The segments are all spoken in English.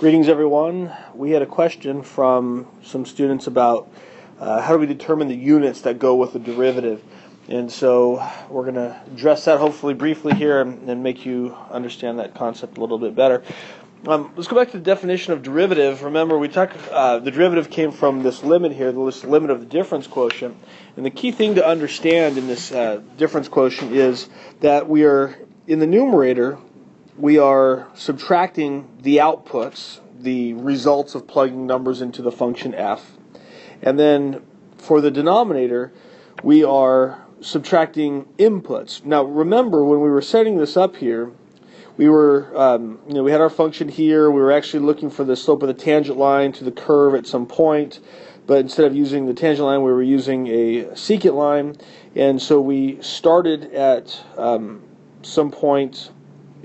Greetings, everyone. We had a question from some students about how do we determine the units that go with the derivative. And so we're going to address that hopefully briefly here and make you understand that concept a little bit better. Let's go back to the definition of derivative. Remember, we talked the derivative came from this limit here, this limit of the difference quotient. And the key thing to understand in this difference quotient is that we are, in the numerator, we are subtracting the outputs, the results of plugging numbers into the function f. And then for the denominator, we are subtracting inputs. Now remember, when we were setting this up here, we were, we had our function here. We were actually looking for the slope of the tangent line to the curve at some point. But instead of using the tangent line, we were using a secant line. And so we started at some point.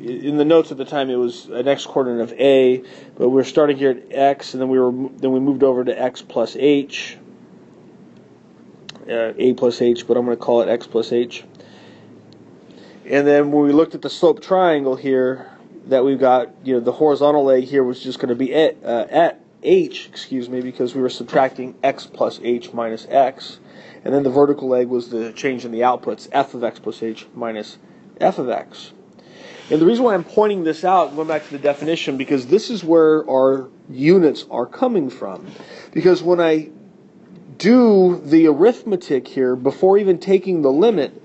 In the notes at the time, it was an x-coordinate of a, but we were starting here at x, and then we moved over to x plus h, a plus h, but I'm going to call it x plus h. And then when we looked at the slope triangle here, that we've got, the horizontal leg here was just going to be at h, because we were subtracting x plus h minus x, and then the vertical leg was the change in the outputs, f of x plus h minus f of x. And the reason why I'm pointing this out, going back to the definition, because this is where our units are coming from. Because when I do the arithmetic here, before even taking the limit,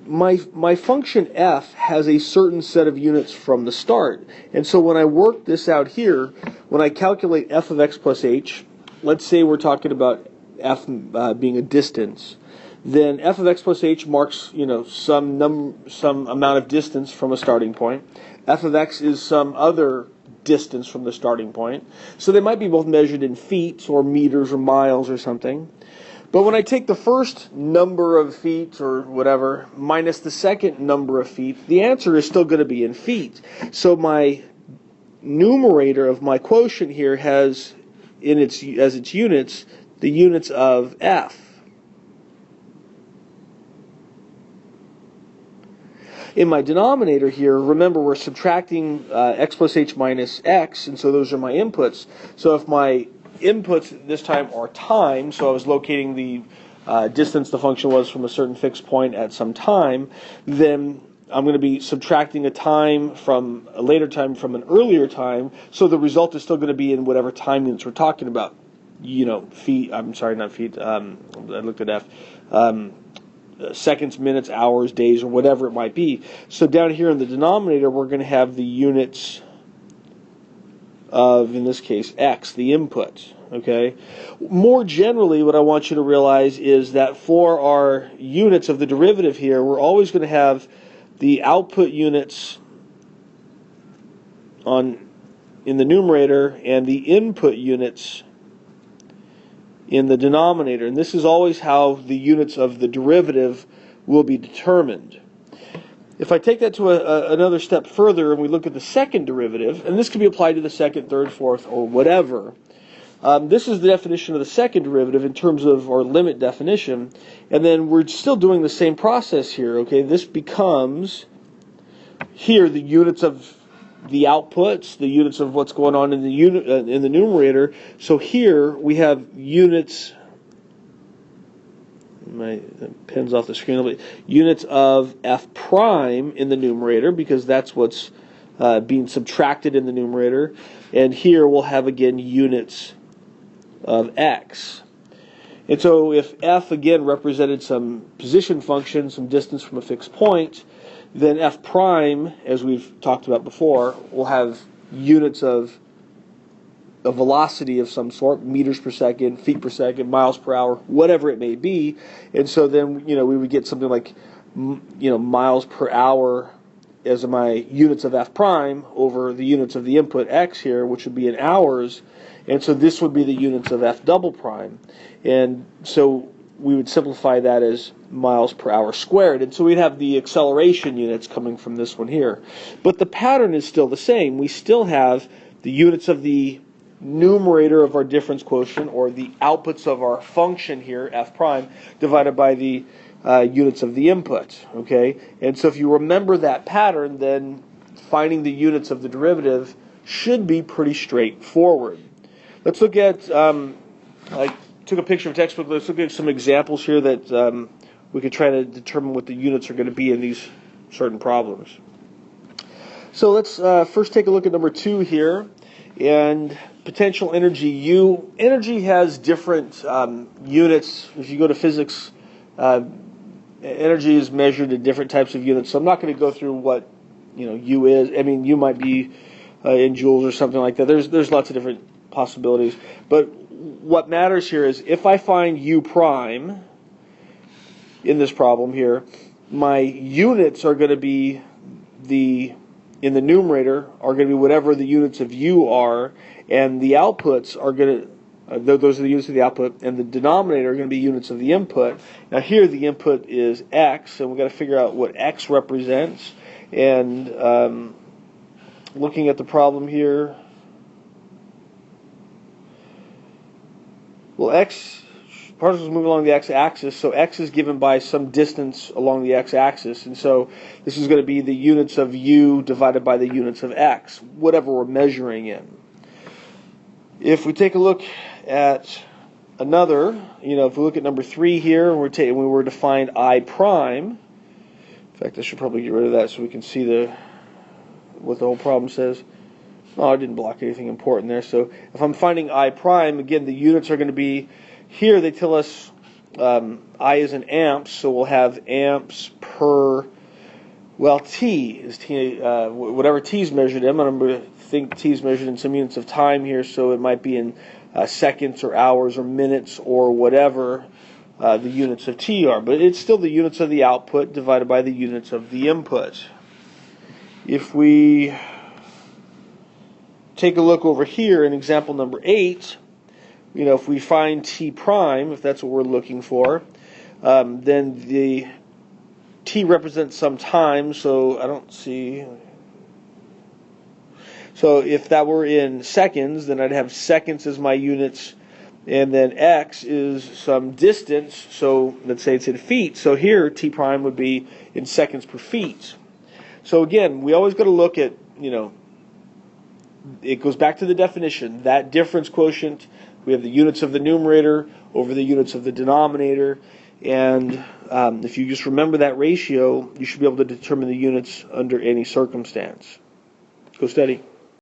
my function f has a certain set of units from the start. And so when I work this out here, when I calculate f of x plus h, let's say we're talking about f being a distance, then f of x plus h marks, some amount of distance from a starting point. F of x is some other distance from the starting point. So they might be both measured in feet or meters or miles or something. But when I take the first number of feet or whatever minus the second number of feet, the answer is still going to be in feet. So my numerator of my quotient here has as its units the units of f. In my denominator here, remember we're subtracting x plus h minus x, and so those are my inputs. So if my inputs this time are time, so I was locating the distance the function was from a certain fixed point at some time, then I'm going to be subtracting a time from a later time from an earlier time, so the result is still going to be in whatever time units we're talking about. Feet, I'm sorry, not feet, I looked at f. Seconds, minutes, hours, days, or whatever it might be. So down here in the denominator, we're going to have the units of, in this case, x, the input. Okay. More generally, what I want you to realize is that for our units of the derivative here, we're always going to have the output units in the numerator and the input units in the denominator, and this is always how the units of the derivative will be determined. If I take that to another step further and we look at the second derivative, and this can be applied to the second, third, fourth, or whatever, this is the definition of the second derivative in terms of our limit definition, and then we're still doing the same process here. Okay, this becomes here the units of the outputs, the units of what's going on in the numerator. So here we have units. My pen's off the screen a little bit. Units of f prime in the numerator, because that's what's being subtracted in the numerator. And here we'll have again units of x. And so if f again represented some position function, some distance from a fixed point, then f prime, as we've talked about before, will have units of a velocity of some sort, meters per second, feet per second, miles per hour, whatever it may be. And so then, we would get something like, miles per hour as my units of f prime over the units of the input x here, which would be in hours. And so this would be the units of f double prime. And so we would simplify that as miles per hour squared. And so we'd have the acceleration units coming from this one here. But the pattern is still the same. We still have the units of the numerator of our difference quotient, or the outputs of our function here, f prime, divided by the units of the input. Okay? And so if you remember that pattern, then finding the units of the derivative should be pretty straightforward. Let's look at, I took a picture of a textbook, let's look at some examples here that we could try to determine what the units are going to be in these certain problems. So let's first take a look at number 2 here, and potential energy U. Energy has different units. If you go to physics, energy is measured in different types of units. So I'm not going to go through what U is. I mean, U might be in joules or something like that. There's lots of different possibilities. But what matters here is if I find U prime in this problem here, my units are going to be in the numerator are going to be whatever the units of U are, and the outputs are going to, those are the units of the output, and the denominator are going to be units of the input. Now here the input is X, and we've got to figure out what X represents. And looking at the problem here, well, particles move along the x-axis, so x is given by some distance along the x-axis, and so this is going to be the units of U divided by the units of x, whatever we're measuring in. If we take a look at another, if we look at number 3 here, and we were to find I prime. In fact, I should probably get rid of that so we can see what the whole problem says. Oh, I didn't block anything important there. So if I'm finding I prime, again, the units are going to be, here they tell us I is in amps, so we'll have amps per, well, T is whatever T is measured in. I'm going to think T is measured in some units of time here, so it might be in seconds or hours or minutes or whatever the units of T are. But it's still the units of the output divided by the units of the input. If we take a look over here in example number 8, if we find T prime, if that's what we're looking for, then the T represents some time, so I don't see. So if that were in seconds, then I'd have seconds as my units, and then X is some distance, so let's say it's in feet. So here T prime would be in seconds per feet. So again, we always got to look at, it goes back to the definition, that difference quotient. We have the units of the numerator over the units of the denominator, and if you just remember that ratio, you should be able to determine the units under any circumstance. Go study.